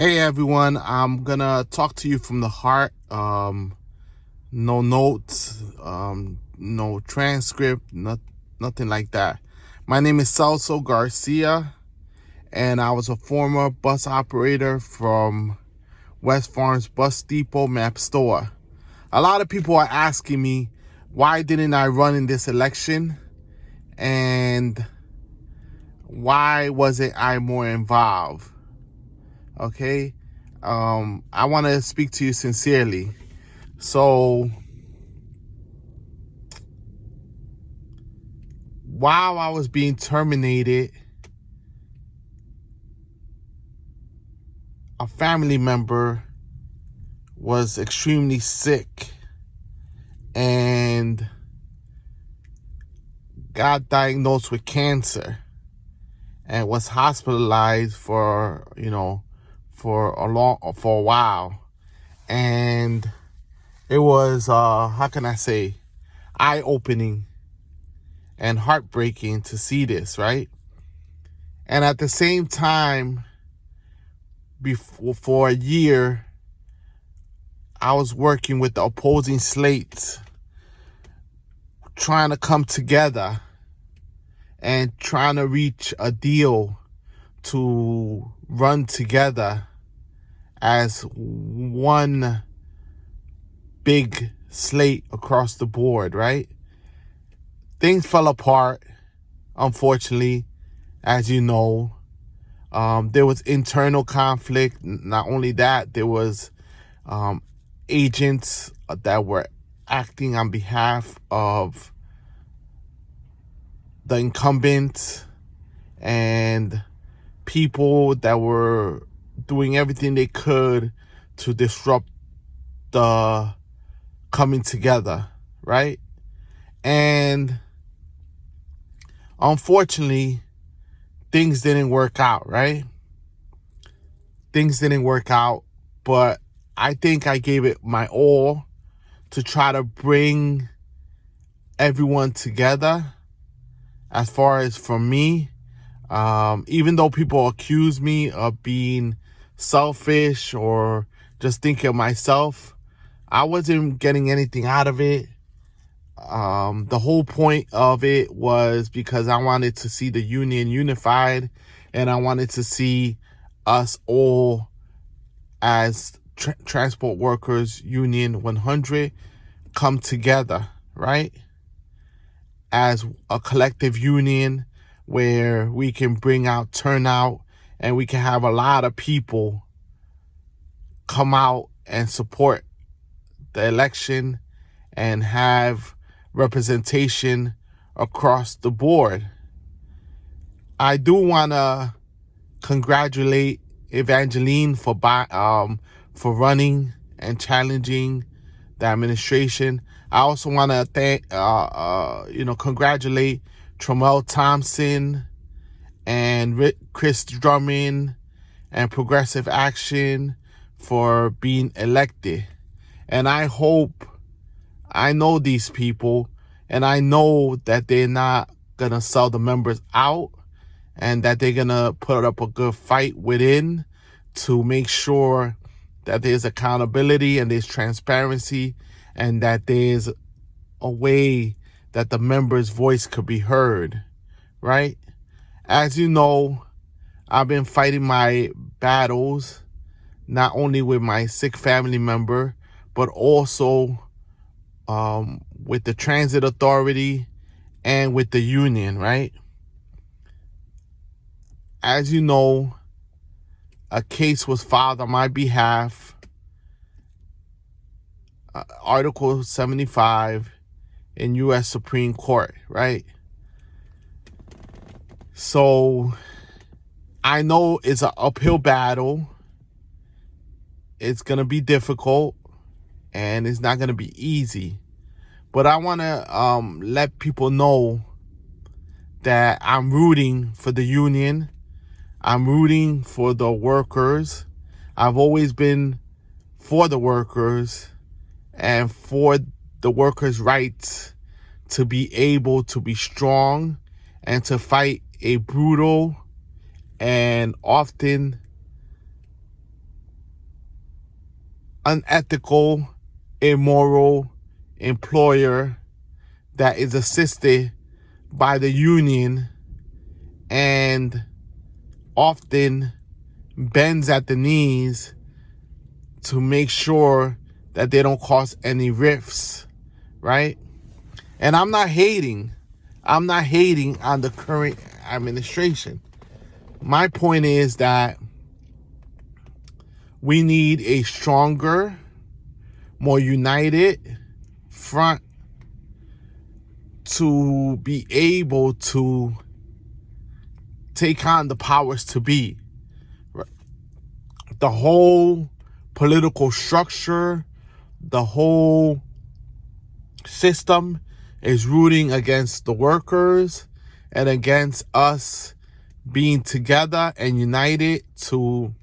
Hey everyone, I'm gonna talk to you from the heart. No notes, no transcript, nothing like that. My name is Celso Garcia, and I was a former bus operator from West Farms Bus Depot Map Store. A lot of people are asking me, why didn't I run in this election? And why wasn't I more involved? Okay. I want to speak to you sincerely. So while I was being terminated, a family member was extremely sick and got diagnosed with cancer and was hospitalized for a while. And it was how can I say, eye-opening and heartbreaking to see this, right? And at the same time, for a year, I was working with the opposing slates, trying to come together and trying to reach a deal to run together as one big slate across the board, right? Things fell apart, unfortunately, as you know. There was internal conflict. Not only that, there was agents that were acting on behalf of the incumbent and people that were doing everything they could to disrupt the coming together, right? And unfortunately, things didn't work out, right? Things didn't work out, but I think I gave it my all to try to bring everyone together. As far as for me, even though people accuse me of being selfish or just thinking of myself, I wasn't getting anything out of it. The whole point of it was because I wanted to see the union unified, and I wanted to see us all as Transport Workers Union 100 come together, right? As a collective union where we can bring out turnout and we can have a lot of people come out and support the election and have representation across the board. I do want to congratulate Evangeline for running and challenging the administration. I also want to congratulate Tromel Thompson and Chris Drummond and Progressive Action for being elected. And I know these people, and I know that they're not going to sell the members out, and that they're going to put up a good fight within to make sure that there's accountability and there's transparency, and that there's a way that the members' voice could be heard, right? As you know, I've been fighting my battles, not only with my sick family member, but also with the transit authority and with the union, right? As you know, a case was filed on my behalf, Article 75 in U.S. Supreme Court, right? So I know it's an uphill battle. It's going to be difficult and it's not going to be easy. But I want to let people know that I'm rooting for the union. I'm rooting for the workers. I've always been for the workers and for the workers' rights to be able to be strong and to fight a brutal and often unethical, immoral employer that is assisted by the union and often bends at the knees to make sure that they don't cause any rifts, right? And I'm not hating on the current administration. My point is that we need a stronger, more united front to be able to take on the powers to be. The whole political structure, the whole system is rooting against the workers and against us being together and united to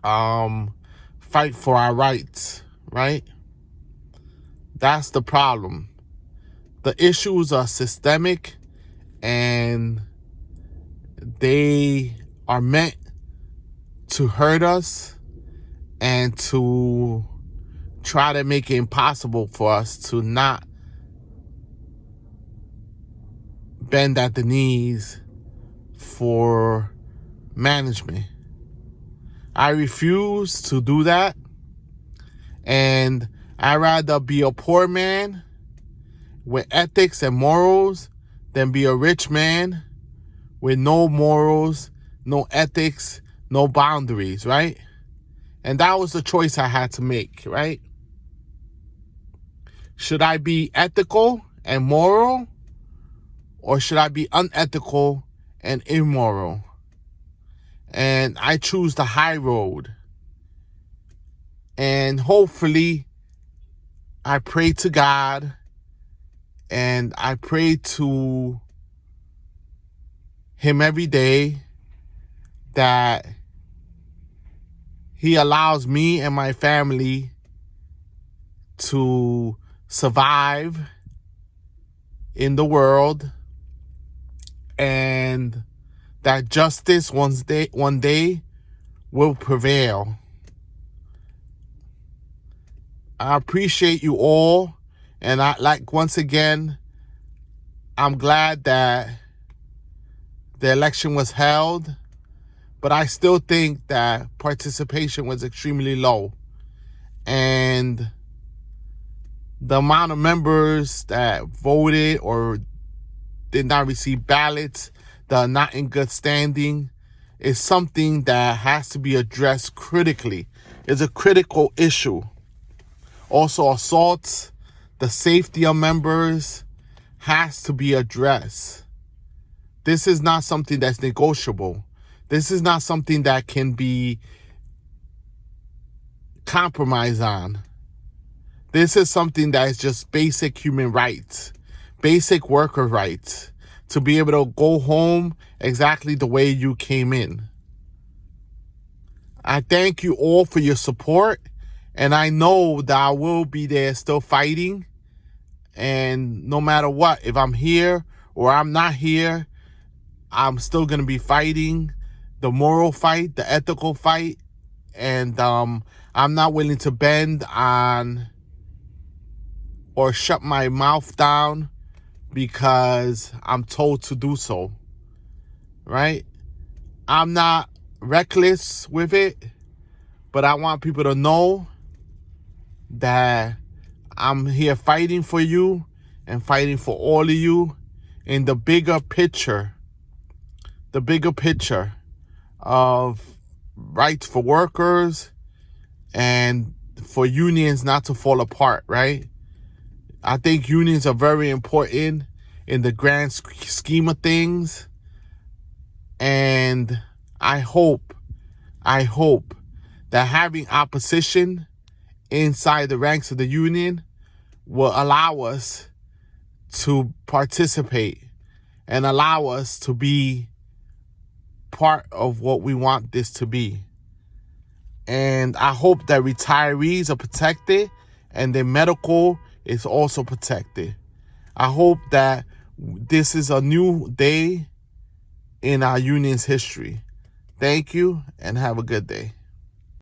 fight for our rights, right? That's the problem. The issues are systemic and they are meant to hurt us and to try to make it impossible for us to not bend at the knees for management. I refuse to do that, and I'd rather be a poor man with ethics and morals than be a rich man with no morals, no ethics, no boundaries, right? And that was the choice I had to make, right? Should I be ethical and moral, or should I be unethical and immoral? And I choose the high road. And hopefully, I pray to God and I pray to Him every day that He allows me and my family to survive in the world, and that justice one day will prevail. I appreciate you all, and once again, I'm glad that the election was held, but I still think that participation was extremely low. And the amount of members that voted or did not receive ballots that are not in good standing is something that has to be addressed critically. It's a critical issue. Also, assaults, the safety of members has to be addressed. This is not something that's negotiable. This is not something that can be compromised on. This is something that is just basic human rights, basic worker rights, to be able to go home exactly the way you came in. I thank you all for your support, and I know that I will be there still fighting. And no matter what, if I'm here or I'm not here, I'm still going to be fighting the moral fight, the ethical fight. And I'm not willing to bend on or shut my mouth down because I'm told to do so, right? I'm not reckless with it, but I want people to know that I'm here fighting for you and fighting for all of you in the bigger picture of rights for workers and for unions not to fall apart, right? I think unions are very important in the grand scheme of things. And I hope that having opposition inside the ranks of the union will allow us to participate and allow us to be part of what we want this to be. And I hope that retirees are protected and their medical is also protected. I hope that this is a new day in our union's history. Thank you and have a good day.